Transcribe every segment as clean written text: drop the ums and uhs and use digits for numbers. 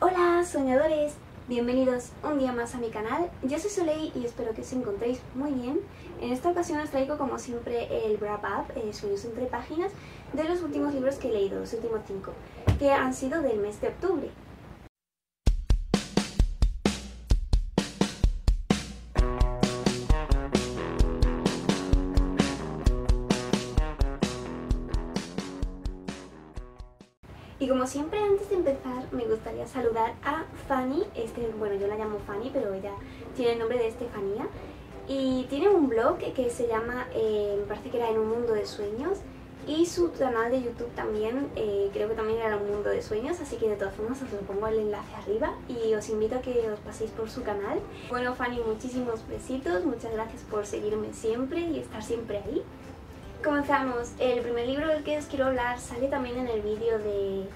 Hola soñadores, bienvenidos un día más a mi canal. Yo soy Soleil y espero que os encontréis muy bien. En esta ocasión os traigo como siempre el wrap up, sueños entre páginas, de los últimos libros que he leído, los últimos 5, que han sido del mes de octubre. Y como siempre, antes de empezar, me gustaría saludar a Fanny. Bueno, yo la llamo Fanny, pero ella tiene el nombre de Estefanía. Y tiene un blog que se llama, me parece que era En un mundo de sueños. Y su canal de YouTube también, creo que también era Un mundo de sueños. Así que de todas formas os lo pongo el enlace arriba y os invito a que os paséis por su canal. Bueno, Fanny, muchísimos besitos. Muchas gracias por seguirme siempre y estar siempre ahí. Comenzamos. El primer libro del que os quiero hablar sale también en el vídeo de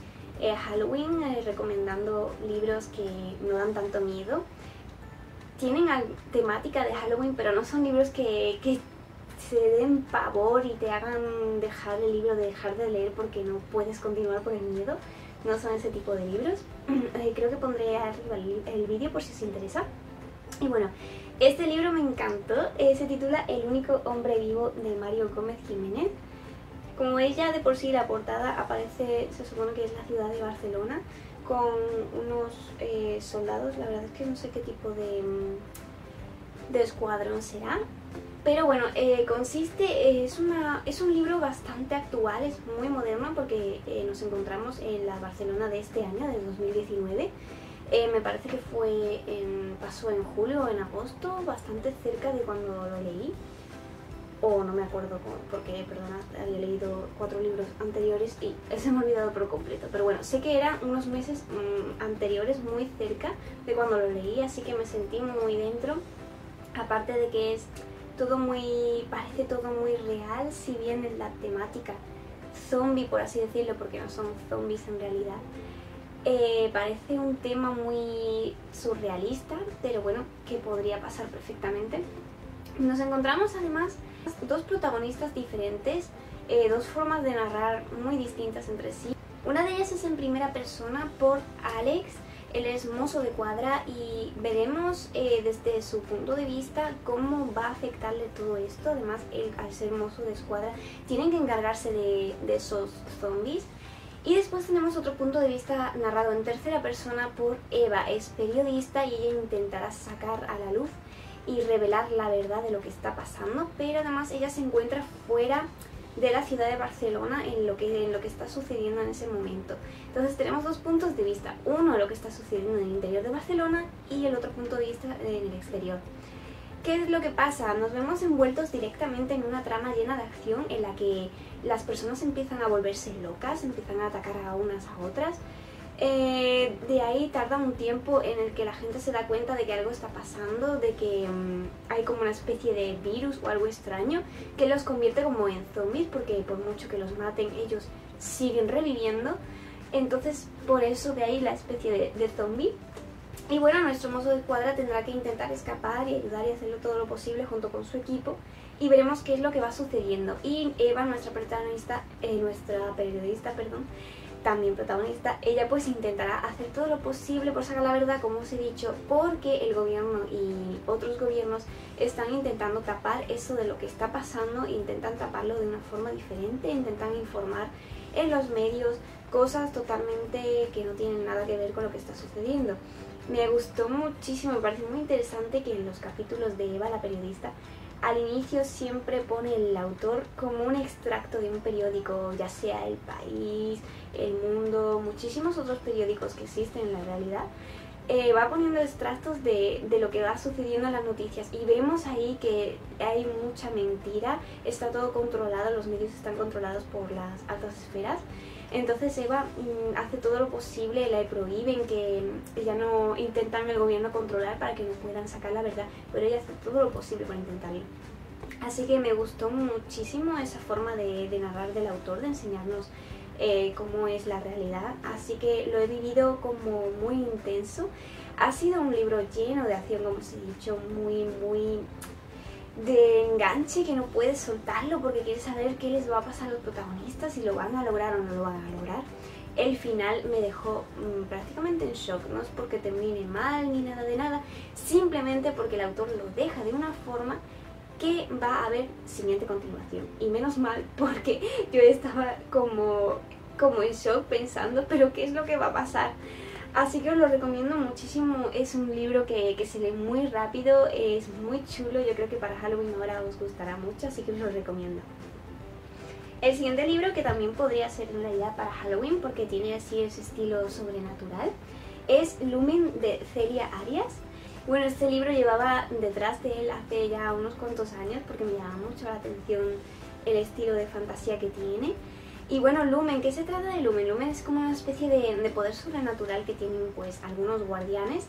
Halloween, recomendando libros que no dan tanto miedo. Tienen temática de Halloween, pero no son libros que se den pavor y te hagan dejar el libro, dejar de leer porque no puedes continuar por el miedo. No son ese tipo de libros. Creo que pondré arriba el vídeo por si os interesa. Y bueno, este libro me encantó, se titula El único hombre vivo, de Mario Gómez Jiménez. Como ella de por sí, la portada aparece, se supone que es la ciudad de Barcelona, con unos soldados. La verdad es que no sé qué tipo de escuadrón será. Pero bueno, es un libro bastante actual, es muy moderno porque nos encontramos en la Barcelona de este año, del 2019. Me parece que pasó en julio o en agosto, bastante cerca de cuando lo leí. O no me acuerdo porque, perdona, había leído 4 libros anteriores y se me ha olvidado por completo. Pero bueno, sé que eran unos meses anteriores, muy cerca de cuando lo leí, así que me sentí muy dentro. Aparte de que parece todo muy real, si bien es la temática zombie, por así decirlo, porque no son zombies en realidad. Parece un tema muy surrealista, pero bueno, que podría pasar perfectamente. Nos encontramos además dos protagonistas diferentes, dos formas de narrar muy distintas entre sí. Una de ellas es en primera persona por Alex. Él es mozo de cuadra y veremos desde su punto de vista cómo va a afectarle todo esto. Además, él, al ser mozo de escuadra, tienen que encargarse de esos zombies. Y después tenemos otro punto de vista narrado en tercera persona por Eva. Es periodista y ella intentará sacar a la luz y revelar la verdad de lo que está pasando, pero además ella se encuentra fuera de la ciudad de Barcelona en lo que está sucediendo en ese momento. Entonces tenemos dos puntos de vista, uno lo que está sucediendo en el interior de Barcelona y el otro punto de vista en el exterior. ¿Qué es lo que pasa? Nos vemos envueltos directamente en una trama llena de acción en la que las personas empiezan a volverse locas, empiezan a atacar a unas a otras. De ahí tarda un tiempo en el que la gente se da cuenta de que algo está pasando, de que hay como una especie de virus o algo extraño que los convierte como en zombies, porque por mucho que los maten ellos siguen reviviendo. Entonces por eso de ahí la especie de zombie. Y bueno, nuestro mozo de escuadra tendrá que intentar escapar y ayudar y hacerlo todo lo posible junto con su equipo, y veremos qué es lo que va sucediendo. Y Eva, nuestra periodista, también protagonista, ella pues intentará hacer todo lo posible por sacar la verdad, como os he dicho, porque el gobierno y otros gobiernos están intentando tapar eso de lo que está pasando, intentan taparlo de una forma diferente, intentan informar en los medios cosas totalmente que no tienen nada que ver con lo que está sucediendo. Me gustó muchísimo, me parece muy interesante que en los capítulos de Eva, la periodista, al inicio siempre pone el autor como un extracto de un periódico, ya sea El País, El Mundo, muchísimos otros periódicos que existen en la realidad. Va poniendo extractos de lo que va sucediendo en las noticias y vemos ahí que hay mucha mentira, está todo controlado, los medios están controlados por las altas esferas. Entonces Eva hace todo lo posible, le prohíben que ya no intentan el gobierno controlar para que no puedan sacar la verdad, pero ella hace todo lo posible para intentarlo. Así que me gustó muchísimo esa forma de narrar del autor, de enseñarnos cómo es la realidad, así que lo he vivido como muy intenso. Ha sido un libro lleno de acción, como os he dicho, muy de enganche, que no puedes soltarlo porque quieres saber qué les va a pasar a los protagonistas, si lo van a lograr o no lo van a lograr. el final me dejó prácticamente en shock. No es porque termine mal ni nada de nada, simplemente porque el autor lo deja de una forma que va a haber siguiente continuación. Y menos mal, porque yo estaba como en shock pensando, pero ¿qué es lo que va a pasar? Así que os lo recomiendo muchísimo. Es un libro que se lee muy rápido, es muy chulo. Yo creo que para Halloween ahora os gustará mucho, así que os lo recomiendo. El siguiente libro, que también podría ser una idea para Halloween porque tiene así ese estilo sobrenatural, es Lumen de Celia Arias. Bueno, este libro llevaba detrás de él hace ya unos cuantos años porque me llama mucho la atención el estilo de fantasía que tiene. Y bueno, Lumen, ¿qué se trata de Lumen? Lumen es como una especie de poder sobrenatural que tienen pues algunos guardianes,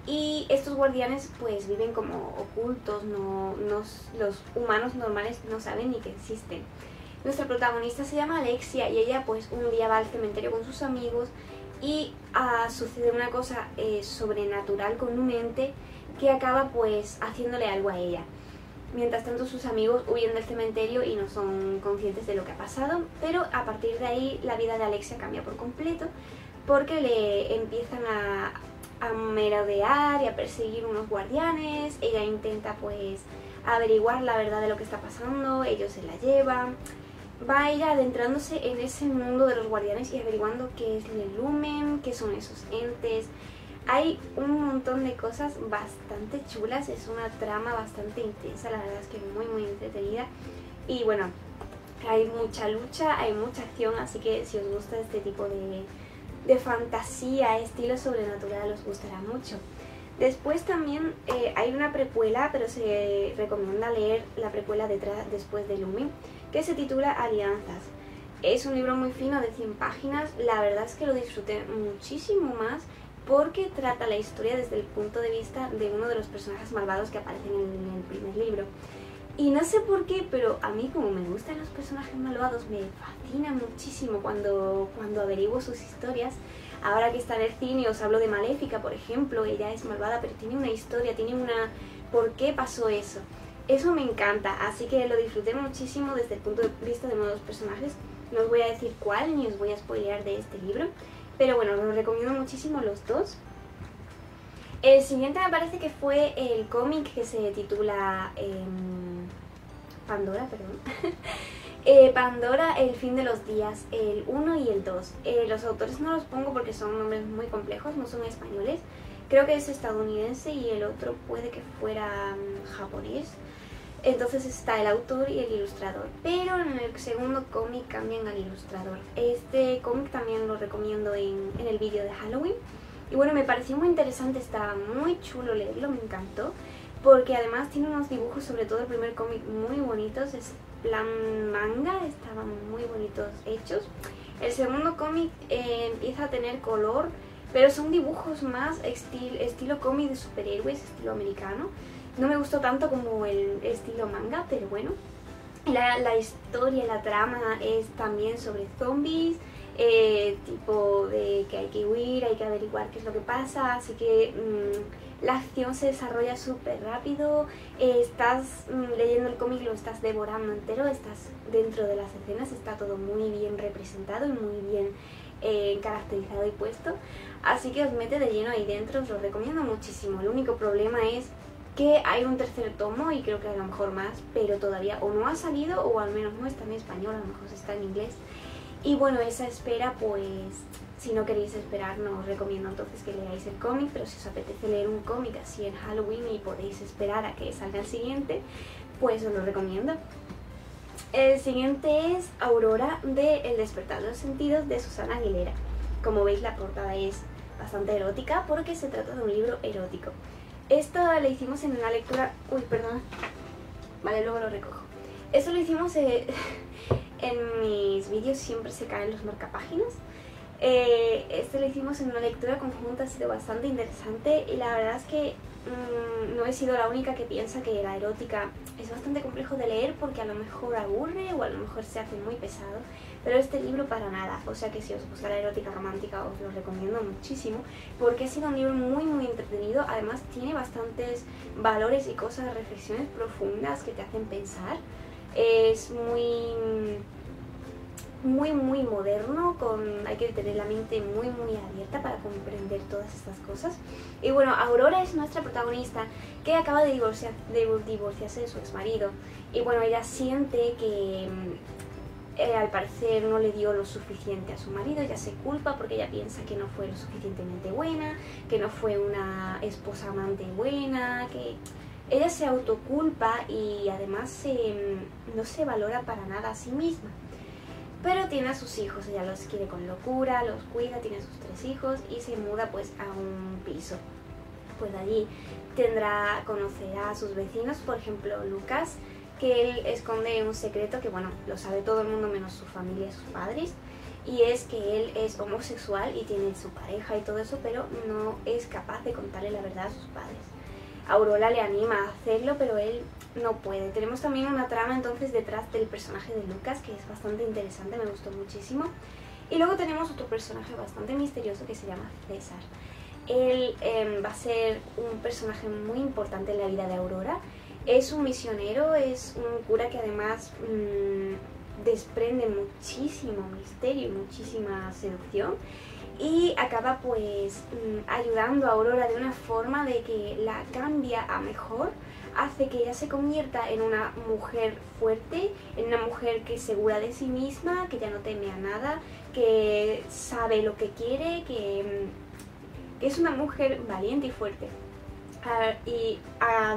y estos guardianes pues viven como ocultos, los humanos normales no saben ni que existen. Nuestra protagonista se llama Alexia y ella pues un día va al cementerio con sus amigos y sucede una cosa sobrenatural con un ente que acaba pues haciéndole algo a ella. Mientras tanto sus amigos huyen del cementerio y no son conscientes de lo que ha pasado, pero a partir de ahí la vida de Alexia cambia por completo porque le empiezan a merodear y a perseguir unos guardianes. Ella intenta pues averiguar la verdad de lo que está pasando, ellos se la llevan. Va ella adentrándose en ese mundo de los guardianes y averiguando qué es el Lumen, qué son esos entes. Hay un montón de cosas bastante chulas, es una trama bastante intensa, la verdad es que muy entretenida. Y bueno, hay mucha lucha, hay mucha acción, así que si os gusta este tipo de fantasía, estilo sobrenatural, os gustará mucho. Después también hay una precuela, pero se recomienda leer la precuela después de Lumen, que se titula Alianzas. Es un libro muy fino de 100 páginas, la verdad es que lo disfruté muchísimo más porque trata la historia desde el punto de vista de uno de los personajes malvados que aparecen en el primer libro. Y no sé por qué, pero a mí como me gustan los personajes malvados, me fascina muchísimo cuando averiguo sus historias. Ahora que está en el cine os hablo de Maléfica, por ejemplo, ella es malvada pero tiene una historia, tiene una... ¿por qué pasó eso? Eso me encanta, así que lo disfruté muchísimo desde el punto de vista de uno de los personajes. No os voy a decir cuál ni os voy a spoilear de este libro, pero bueno, os recomiendo muchísimo los dos. El siguiente me parece que fue el cómic que se titula Pandora, perdón. Pandora, el fin de los días, el 1 y el 2. Los autores no los pongo porque son nombres muy complejos, no son españoles. Creo que es estadounidense y el otro puede que fuera japonés. Entonces está el autor y el ilustrador, pero en el segundo cómic cambian al ilustrador. Este cómic también lo recomiendo en el vídeo de Halloween. Y bueno, me pareció muy interesante, estaba muy chulo leerlo, me encantó. Porque además tiene unos dibujos, sobre todo el primer cómic, muy bonitos, es plan manga, estaban muy bonitos hechos. El segundo cómic empieza a tener color, pero son dibujos más estilo cómic de superhéroes, estilo americano. No me gustó tanto como el estilo manga, pero bueno. La historia, la trama es también sobre zombies, tipo de que hay que huir, hay que averiguar qué es lo que pasa, así que la acción se desarrolla súper rápido. Estás leyendo el cómic, lo estás devorando entero, estás dentro de las escenas, está todo muy bien representado y muy bien caracterizado y puesto, así que os mete de lleno ahí dentro, os lo recomiendo muchísimo. El único problema es que hay un tercer tomo y creo que a lo mejor más, pero todavía o no ha salido o al menos no está en español, a lo mejor está en inglés. Y bueno, esa espera, pues si no queréis esperar, no os recomiendo entonces que leáis el cómic, pero si os apetece leer un cómic así en Halloween y podéis esperar a que salga el siguiente, pues os lo recomiendo. El siguiente es Aurora de El despertar de los sentidos de Susana Aguilera. Como veis, la portada es bastante erótica porque se trata de un libro erótico. Esto lo hicimos en una lectura... Uy, perdón. Vale, luego lo recojo. Esto lo hicimos en mis vídeos, siempre se caen los marcapáginas. Este lo hicimos en una lectura conjunta, ha sido bastante interesante y la verdad es que no he sido la única que piensa que la erótica es bastante complejo de leer porque a lo mejor aburre o a lo mejor se hace muy pesado, pero este libro para nada, o sea que si os gusta la erótica romántica os lo recomiendo muchísimo porque ha sido un libro muy entretenido. Además tiene bastantes valores y cosas, reflexiones profundas que te hacen pensar. Es muy muy moderno, hay que tener la mente muy muy abierta para comprender todas estas cosas. Y bueno, Aurora es nuestra protagonista que acaba de divorciarse de su exmarido, y bueno, ella siente que al parecer no le dio lo suficiente a su marido. Ella se culpa porque ella piensa que no fue lo suficientemente buena, que no fue una esposa amante buena, que ella se autoculpa y además no se valora para nada a sí misma. Pero tiene a sus hijos, ella los quiere con locura, los cuida, tiene sus 3 hijos y se muda pues a un piso. Pues allí conocerá a sus vecinos, por ejemplo Lucas, que él esconde un secreto que bueno, lo sabe todo el mundo menos su familia y sus padres, y es que él es homosexual y tiene su pareja y todo eso, pero no es capaz de contarle la verdad a sus padres. Aurora le anima a hacerlo, pero él no puede. Tenemos también una trama entonces detrás del personaje de Lucas que es bastante interesante, me gustó muchísimo. Y luego tenemos otro personaje bastante misterioso que se llama César. Él va a ser un personaje muy importante en la vida de Aurora. Es un misionero, es un cura que además desprende muchísimo misterio y muchísima seducción, y acaba pues ayudando a Aurora de una forma de que la cambia a mejor, hace que ella se convierta en una mujer fuerte, en una mujer que es segura de sí misma, que ya no teme a nada, que sabe lo que quiere, que es una mujer valiente y fuerte. Y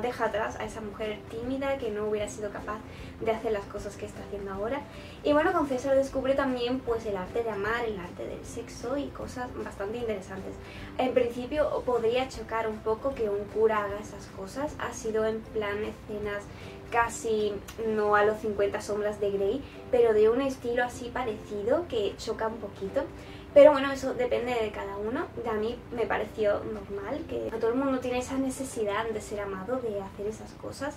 deja atrás a esa mujer tímida que no hubiera sido capaz de hacer las cosas que está haciendo ahora. Y bueno, con César descubre también pues el arte de amar, el arte del sexo y cosas bastante interesantes. En principio podría chocar un poco que un cura haga esas cosas, ha sido en plan escenas casi no a los 50 sombras de Grey, pero de un estilo así parecido que choca un poquito. Pero bueno, eso depende de cada uno. A mí me pareció normal, que todo el mundo tiene esa necesidad de ser amado, de hacer esas cosas.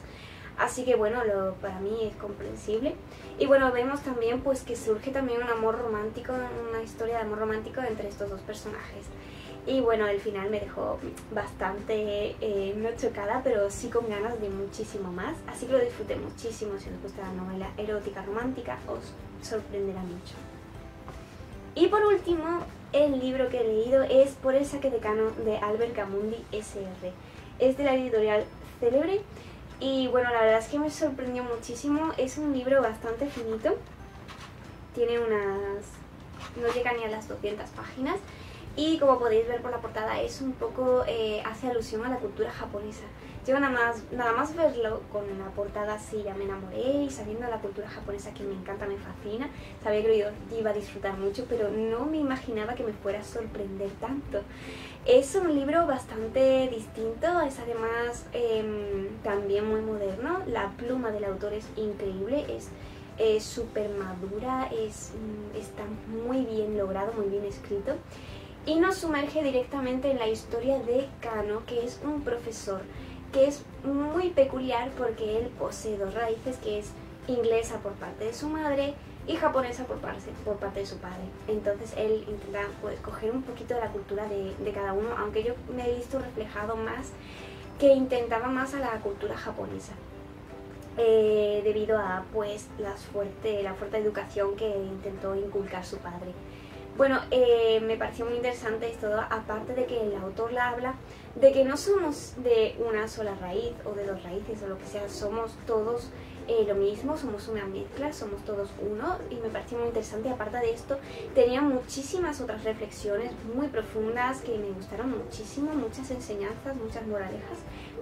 Así que bueno, para mí es comprensible. Y bueno, vemos también pues que surge también un amor romántico, una historia de amor romántico entre estos dos personajes. Y bueno, el final me dejó bastante, no chocada, pero sí con ganas de muchísimo más. Así que lo disfruté muchísimo. Si os gusta la novela erótica romántica, os sorprenderá mucho. Y por último, el libro que he leído es Por el saque de Cano, de Albert Gamundi S.R. Es de la editorial Célebre y bueno, la verdad es que me sorprendió muchísimo. Es un libro bastante finito, tiene no llega ni a las 200 páginas y como podéis ver por la portada es un poco, hace alusión a la cultura japonesa. Yo nada más verlo con la portada así ya me enamoré, y sabiendo la cultura japonesa que me encanta, me fascina, sabía que yo iba a disfrutar mucho, pero no me imaginaba que me fuera a sorprender tanto. Es un libro bastante distinto, es además también muy moderno, la pluma del autor es increíble, es súper madura, está muy bien logrado, muy bien escrito. Y nos sumerge directamente en la historia de Kano, que es un profesor que es muy peculiar porque él posee 2 raíces, que es inglesa por parte de su madre y japonesa por parte de su padre. Entonces él intenta pues coger un poquito de la cultura de cada uno, aunque yo me he visto reflejado más que intentaba más a la cultura japonesa, debido a pues la fuerte educación que intentó inculcar su padre. Bueno, me pareció muy interesante esto, aparte de que el autor la habla de que no somos de una sola raíz o de 2 raíces o lo que sea, somos todos lo mismo, somos una mezcla, somos todos uno, y me pareció muy interesante. Aparte de esto, tenía muchísimas otras reflexiones muy profundas que me gustaron muchísimo, muchas enseñanzas, muchas moralejas,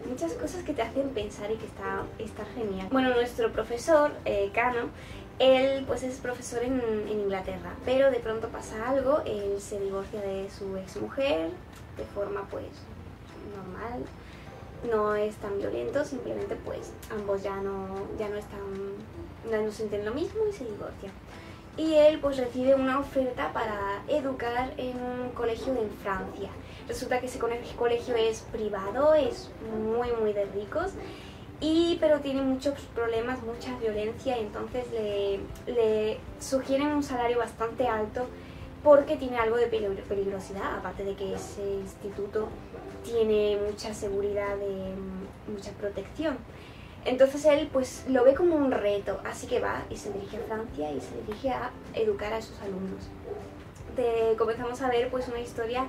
muchas cosas que te hacen pensar y que está genial. Bueno, nuestro profesor, Kano, él pues es profesor en Inglaterra, pero de pronto pasa algo, él se divorcia de su exmujer de forma pues normal, no es tan violento, simplemente pues ambos ya no sienten lo mismo y se divorcian. Y él pues recibe una oferta para educar en un colegio en Francia. Resulta que ese colegio es privado, es muy de ricos, pero tiene muchos problemas, mucha violencia, y entonces le sugieren un salario bastante alto porque tiene algo de peligrosidad, aparte de que ese instituto tiene mucha seguridad, mucha protección. Entonces él pues lo ve como un reto, así que va y se dirige a Francia y se dirige a educar a sus alumnos. Comenzamos a ver pues una historia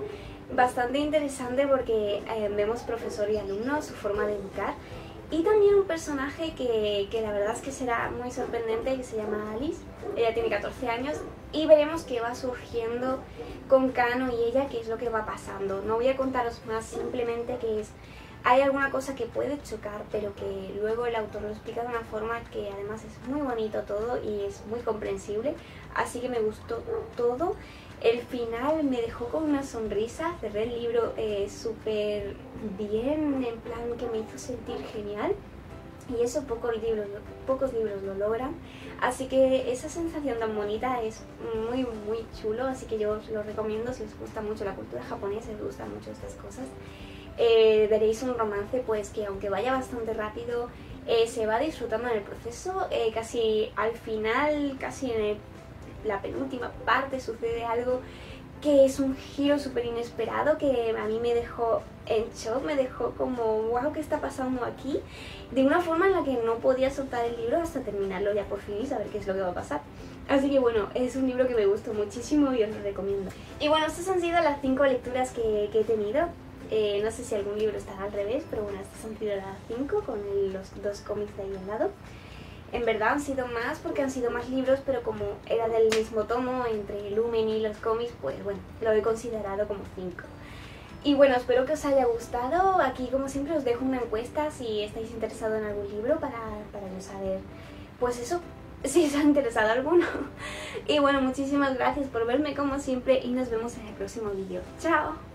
bastante interesante porque vemos profesor y alumno, su forma de educar, y también un personaje que la verdad es que será muy sorprendente, que se llama Alice. Ella tiene 14 años y veremos qué va surgiendo con Kano y ella, qué es lo que va pasando. No voy a contaros más, simplemente que hay alguna cosa que puede chocar, pero que luego el autor lo explica de una forma que además es muy bonito todo y es muy comprensible, así que me gustó todo. El final me dejó con una sonrisa, cerré el libro súper bien, en plan que me hizo sentir genial, y eso pocos libros lo logran, así que esa sensación tan bonita es muy muy chulo, así que yo os lo recomiendo si os gusta mucho la cultura japonesa, si os gustan mucho estas cosas. Veréis un romance pues que aunque vaya bastante rápido, se va disfrutando en el proceso, casi al final, casi en la penúltima parte sucede algo que es un giro súper inesperado que a mí me dejó en shock, me dejó como wow, ¿qué está pasando aquí? De una forma en la que no podía soltar el libro hasta terminarlo ya por fin y saber qué es lo que va a pasar. Así que bueno, es un libro que me gustó muchísimo y os lo recomiendo. Y bueno, estas han sido las 5 lecturas que he tenido. No sé si algún libro estará al revés, pero bueno, estas han sido las 5 con los 2 cómics de ahí al lado. En verdad han sido más porque han sido más libros, pero como era del mismo tomo entre Lumen y los cómics, pues bueno, lo he considerado como 5. Y bueno, espero que os haya gustado. Aquí como siempre os dejo una encuesta si estáis interesados en algún libro para yo saber, pues eso, si os ha interesado alguno. Y bueno, muchísimas gracias por verme como siempre y nos vemos en el próximo vídeo. ¡Chao!